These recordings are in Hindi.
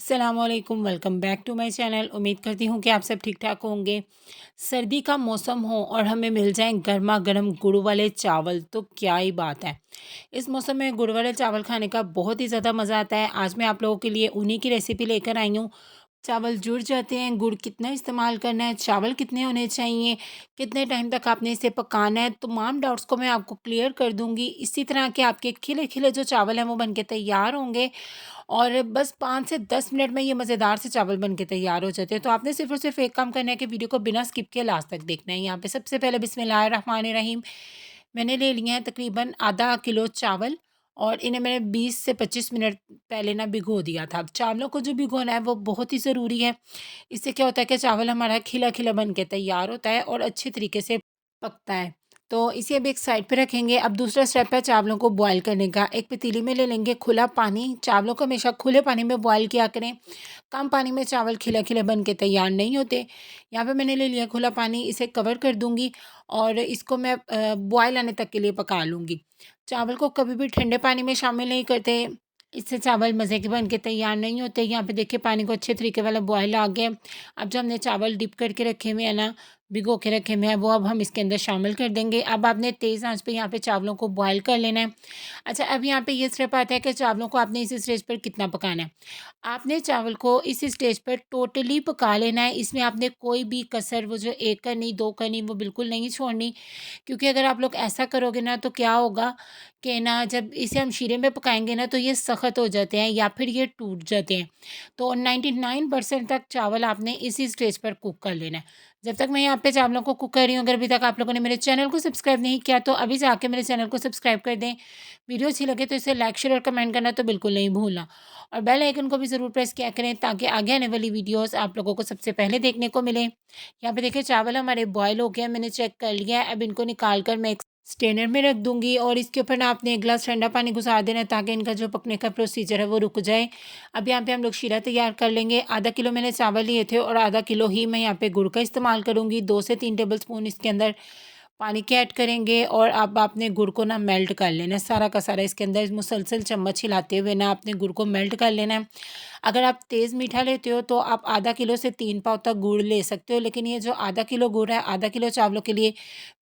अस्सलामुअलैकुम, welcome back to my channel. उम्मीद करती हूँ कि आप सब ठीक ठाक होंगे। सर्दी का मौसम हो और हमें मिल जाएं गर्मा गर्म गुड़ वाले चावल तो क्या ही बात है। इस मौसम में गुड़ वाले चावल खाने का बहुत ही ज़्यादा मज़ा आता है। आज मैं आप लोगों के लिए उन्हीं की रेसिपी लेकर आई हूँ। चावल जुड़ जाते हैं, गुड़ कितना इस्तेमाल करना है, चावल कितने होने चाहिए, कितने टाइम तक आपने इसे पकाना है, तमाम डाउट्स को मैं आपको क्लियर कर दूंगी। इसी तरह के आपके खिले खिले जो चावल हैं वो बनके तैयार होंगे और बस 5 से 10 मिनट में ये मज़ेदार से चावल बन के तैयार हो जाते हैं। तो आपने सिर्फ़ और सिर्फ़ एक काम करना है कि वीडियो को बिना स्किप किए लास्ट तक देखना है। यहाँ पे सबसे पहले बिस्मिल्लाहिर्रहमानिर्रहीम, मैंने ले लिए हैं तकरीबन आधा किलो चावल और इन्हें मैंने 20 से 25 मिनट पहले ना भिगो दिया था। अब चावलों को जो भिगोना है वो बहुत ही ज़रूरी है। इससे क्या होता है कि चावल हमारा खिला-खिला बन के तैयार होता है और अच्छे तरीके से पकता है। तो इसे अब एक साइड पे रखेंगे। अब दूसरा स्टेप है चावलों को बॉयल करने का। एक पतीली में ले लेंगे खुला पानी। चावलों को हमेशा खुले पानी में बॉयल किया करें। कम पानी में चावल खिले-खिले बन के तैयार नहीं होते। यहाँ पे मैंने ले लिया खुला पानी, इसे कवर कर दूँगी और इसको मैं बॉयल आने तक के लिए पका लूँगी। चावल को कभी भी ठंडे पानी में शामिल नहीं करते, इससे चावल मज़े के बन के तैयार नहीं होते। यहाँ पे देखिए पानी को अच्छे तरीके वाला बॉयल आ गया है। अब जो हमने चावल डिप करके रखे हुए हैं ना, भिगो के रखे हुए हैं, वो अब हम इसके अंदर शामिल कर देंगे। अब आपने तेज़ आँच पे यहाँ पे चावलों को बॉयल कर लेना है। अच्छा, अब यहाँ पे ये स्टेप आता है कि चावलों को आपने इस स्टेज पर कितना पकाना है। आपने चावल को इस स्टेज पर टोटली पका लेना है। इसमें आपने कोई भी कसर, वो जो 1 कनी 2 कनी, वो बिल्कुल नहीं छोड़नी। क्योंकि अगर आप लोग ऐसा करोगे ना तो क्या होगा कि ना जब इसे हम शीरे में पकाएँगे ना तो ये सख्त हो जाते हैं या फिर ये टूट जाते हैं। तो 99% तक चावल आपने इसी स्टेज पर कुक कर लेना है। जब तक मैं यहाँ पे चावलों को कुक कर रही हूँ, अगर अभी तक आप लोगों ने मेरे चैनल को सब्सक्राइब नहीं किया तो अभी जाके मेरे चैनल को सब्सक्राइब कर दें। वीडियो अच्छी लगे तो इसे लाइक, शेयर और कमेंट करना तो बिल्कुल नहीं भूलना। और बेल आइकन को भी ज़रूर प्रेस किया करें ताकि आगे आने वाली वीडियोज़ आप लोगों को सबसे पहले देखने को मिले। यहाँ पे देखिए चावल हमारे बॉयल हो गए हैं, मैंने चेक कर लिया है। अब इनको निकाल कर मैं एक स्ट्रेनर में रख दूँगी और इसके ऊपर ना आपने 1 गिलास ठंडा पानी गुज़ार देना है ताकि इनका जो पकने का प्रोसीजर है वो रुक जाए। अब यहाँ पे हम लोग शीरा तैयार कर लेंगे। आधा किलो मैंने चावल लिए थे और आधा किलो ही मैं यहाँ पे गुड़ का इस्तेमाल करूँगी। 2 से 3 टेबलस्पून इसके अंदर पानी के ऐड करेंगे और अब आपने गुड़ को ना मेल्ट कर लेना है सारा का सारा। इसके अंदर मुसलसल चम्मच हिलाते हुए ना आपने गुड़ को मेल्ट कर लेना है। अगर आप तेज़ मीठा लेते हो तो आप आधा किलो से 3 पाव तक गुड़ ले सकते हो, लेकिन ये जो आधा किलो गुड़ है, आधा किलो चावलों के लिए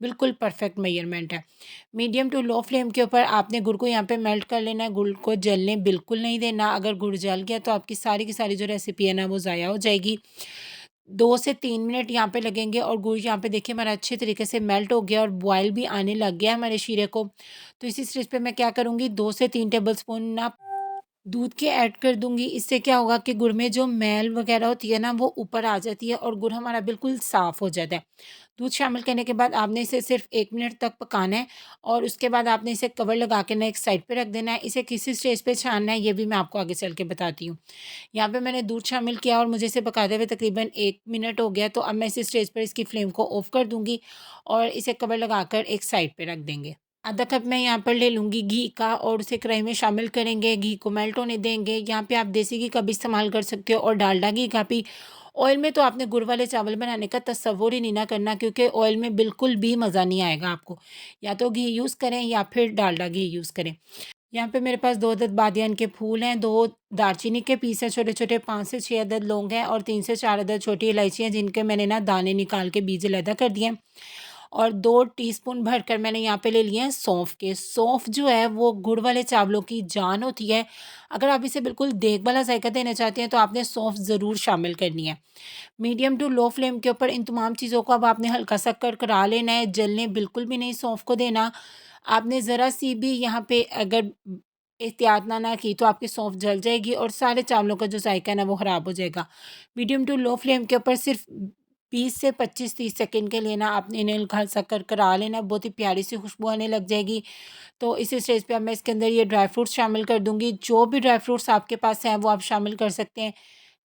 बिल्कुल परफेक्ट मेजरमेंट है। मीडियम टू लो फ्लेम के ऊपर आपने गुड़ को यहाँ पे मेल्ट कर लेना है। गुड़ को जलने बिल्कुल नहीं देना। अगर गुड़ जल गया तो आपकी सारी की सारी जो रेसिपी है ना वो ज़ाया हो जाएगी। 2 से 3 मिनट यहाँ पे लगेंगे और गुड़ यहाँ पे देखिए हमारा अच्छे तरीके से मेल्ट हो गया और बॉयल भी आने लग गया है हमारे शीरे को। तो इसी स्टेज पे मैं क्या करूँगी, 2 से 3 टेबलस्पून ना दूध के ऐड कर दूँगी। इससे क्या होगा कि गुड़ में जो मैल वग़ैरह होती है ना वो ऊपर आ जाती है और गुड़ हमारा बिल्कुल साफ़ हो जाता है। दूध शामिल करने के बाद आपने इसे सिर्फ़ 1 मिनट तक पकाना है और उसके बाद आपने इसे कवर लगा के ना एक साइड पे रख देना है। इसे किसी स्टेज पे छानना है ये भी मैं आपको आगे चल के बताती हूँ। यहाँ पे मैंने दूध शामिल किया और मुझे इसे पकाते हुए तकरीबन 1 मिनट हो गया, तो अब मैं इस स्टेज पर इसकी फ्लेम को ऑफ़ कर दूँगी और इसे कवर लगाकर एक साइड पे रख देंगे। आधा कप मैं यहाँ पर ले लूँगी घी का और उसे कढ़ाई में शामिल करेंगे, घी को मेल्ट होने देंगे। यहाँ पे आप देसी घी का भी इस्तेमाल कर सकते हो और डालडा घी का भी। ऑयल में तो आपने गुड़ वाले चावल बनाने का तसव्वुर ही नहीं ना करना, क्योंकि ऑयल में बिल्कुल भी मज़ा नहीं आएगा आपको। या तो घी यूज़ करें या फिर डालडा घी यूज़ करें। यहाँ पे मेरे पास 2 अदद बादियान के फूल हैं, 2 दालचीनी के पीस हैं छोटे-छोटे, 5 से 6 अदद लौंग हैं और 3 से 4 अदद छोटी इलायची हैं जिनके मैंने ना दाने निकाल के बीज अलहदा कर दिए हैं। और 2 टीस्पून भरकर मैंने यहाँ पे ले लिए हैं सौंफ के। सौंफ जो है वो गुड़ वाले चावलों की जान होती है। अगर आप इसे बिल्कुल देग वाला जायका देना चाहते हैं तो आपने सौंफ ज़रूर शामिल करनी है। मीडियम टू लो फ्लेम के ऊपर इन तमाम चीज़ों को अब आपने हल्का सा करकरा लेना है, जलने बिल्कुल भी नहीं सौंफ को देना। आपने ज़रा-सी भी यहाँ पे अगर एहतियात ना की तो आपकी सौंफ जल जाएगी और सारे चावलों का जो जायका है ना वो ख़राब हो जाएगा। मीडियम टू लो फ्लेम के ऊपर सिर्फ 20 से 25-30 सेकंड के लिए ना आपने इन्हें हल्का-सा करकरा लेना, बहुत ही प्यारी सी खुशबू आने लग जाएगी। तो इस स्टेज पे अब मैं इसके अंदर ये ड्राई फ्रूट्स शामिल कर दूँगी। जो भी ड्राई फ्रूट्स आपके पास हैं वो आप शामिल कर सकते हैं।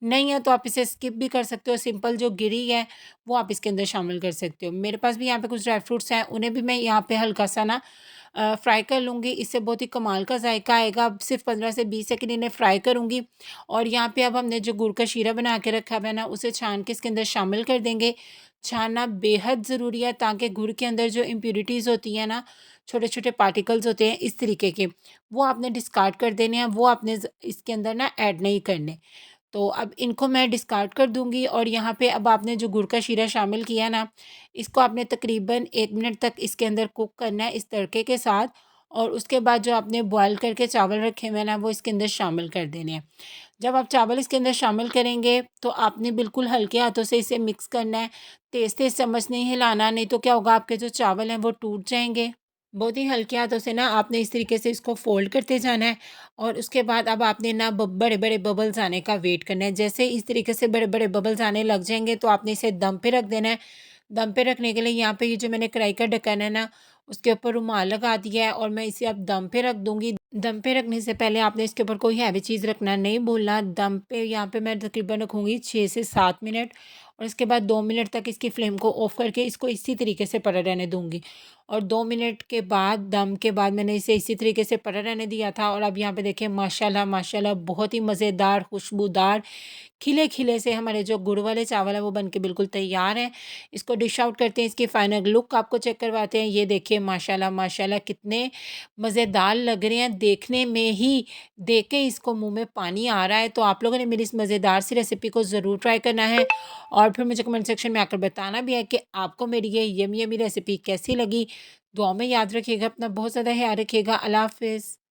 नहीं है तो आप इसे स्किप भी कर सकते हो, सिंपल जो गिरी है वो आप इसके अंदर शामिल कर सकते हो। मेरे पास भी यहाँ पे कुछ ड्राई फ्रूट्स हैं, उन्हें भी मैं यहाँ पे हल्का-सा ना फ्राई कर लूँगी। इससे बहुत ही कमाल का जायका आएगा। अब सिर्फ 15 से 20 सेकंड इन्हें फ्राई करूँगी और यहाँ पे अब हमने जो गुड़ का शीरा बना के रखा हुआ है ना उसे छान के इसके अंदर शामिल कर देंगे। छानना बेहद ज़रूरी है ताकि गुड़ के अंदर जो इम्प्यूरिटीज़ होती हैं ना, छोटे-छोटे पार्टिकल्स होते हैं इस तरीके के, वो आपने डिस्कार्ड कर देने हैं, वो आपने इसके अंदर ना ऐड नहीं करने। तो अब इनको मैं डिस्कार्ड कर दूँगी और यहाँ पे अब आपने जो गुड़ का शीरा शामिल किया ना, इसको आपने तकरीबन 1 मिनट तक इसके अंदर कुक करना है इस तड़के के साथ। और उसके बाद जो आपने बॉयल करके चावल रखे हुए हैं ना, वो इसके अंदर शामिल कर देने हैं। जब आप चावल इसके अंदर शामिल करेंगे तो आपने बिल्कुल हल्के हाथों से इसे मिक्स करना है, तेज़-तेज़ चम्मच नहीं हिलाना, नहीं तो क्या होगा, आपके जो चावल हैं वो टूट जाएँगे। बहुत ही हल्के हाथों से ना आपने इस तरीके से इसको फ़ोल्ड करते जाना है और उसके बाद अब आपने ना ब बड़े-बड़े बबल्स आने का वेट करना है। जैसे इस तरीके से बड़े-बड़े बबल्स आने लग जाएँगे तो आपने इसे दम पे रख देना है। दम पे रखने के लिए यहाँ पे ये जो मैंने कढ़ाई का ढक्कन है ना, उसके ऊपर रुमाल लगा दिया है और मैं इसे अब दम पे रख दूँगी। दम पे रखने से पहले आपने इसके ऊपर कोई हैवी चीज़ रखना नहीं भूलना। दम पे यहाँ पे मैं तकरीबन रखूँगी 6 से 7 मिनट और इसके बाद 2 मिनट तक इसकी फ्लेम को ऑफ करके इसको इसी तरीके से पड़ा रहने दूँगी। और 2 मिनट के बाद, दम के बाद, मैंने इसे इसी तरीके से पड़ा रहने दिया था और अब यहाँ पे देखिए माशाल्लाह माशाल्लाह बहुत ही मज़ेदार, खुशबूदार, खिले-खिले से हमारे जो गुड़ वाले चावल हैं वो बनके बिल्कुल तैयार हैं। इसको डिश आउट करते हैं, इसकी फाइनल लुक आपको चेक करवाते हैं। ये देखिए माशाल्लाह माशाल्लाह कितने मज़ेदार लग रहे हैं देखने में ही, देख के इसको मुँह में पानी आ रहा है। तो आप लोगों ने मेरी इस मज़ेदार सी रेसिपी को ज़रूर ट्राई करना है और फिर मुझे कमेंट सेक्शन में आकर बताना भी है कि आपको मेरी ये यम्मी यम्मी रेसिपी कैसी लगी। दुआओं में याद रखिएगा, अपना बहुत ज़्यादा ख़्याल रखिएगा। अल्लाह हाफ़िज़।